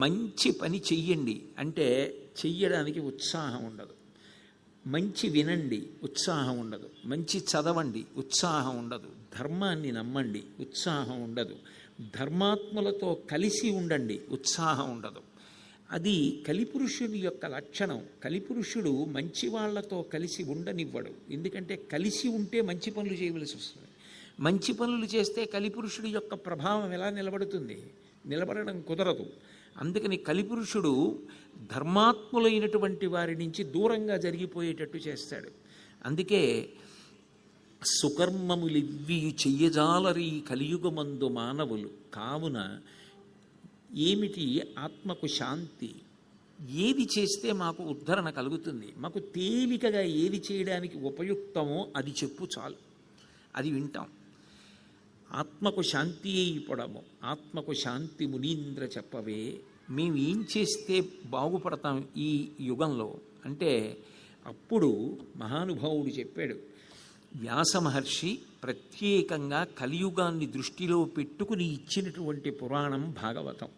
మంచి పని చెయ్యండి అంటే చెయ్యడానికి ఉత్సాహం ఉండదు. మంచి వినండి, ఉత్సాహం ఉండదు. మంచి చదవండి, ఉత్సాహం ఉండదు. ధర్మాన్ని నమ్మండి, ఉత్సాహం ఉండదు. ధర్మాత్ములతో కలిసి ఉండండి, ఉత్సాహం ఉండదు. అది కలిపురుషుని యొక్క లక్షణం. కలిపురుషుడు మంచి వాళ్లతో కలిసి ఉండనివ్వడు. ఎందుకంటే కలిసి ఉంటే మంచి పనులు చేయవలసి వస్తుంది. మంచి పనులు చేస్తే కలిపురుషుడి యొక్క ప్రభావం ఎలా నిలబడుతుంది? నిలబడడం కుదరదు. అందుకని కలిపురుషుడు ధర్మాత్ములైనటువంటి వారి నుంచి దూరంగా జరిగిపోయేటట్టు చేస్తాడు. అందుకే సుకర్మములివ్వి చెయ్యజాలరి కలియుగమందు మానవులు కావున ఏమిటి ఆత్మకు శాంతి? ఏది చేస్తే మాకు ఉద్ధరణ కలుగుతుంది, మాకు తేలికగా ఏది చేయడానికి ఉపయుక్తమో అది చెప్పు చాలు, అది వింటాం. ఆత్మకు శాంతి అయిపోవడము, ఆత్మకు శాంతి మునీంద్ర చెప్పవే. మేము ఏం చేస్తే బాగుపడతాం ఈ యుగంలో అంటే అప్పుడు మహానుభావుడు చెప్పాడు. వ్యాస మహర్షి ప్రత్యేకంగా కలియుగాన్ని దృష్టిలో పెట్టుకుని ఇచ్చినటువంటి పురాణం భాగవతం.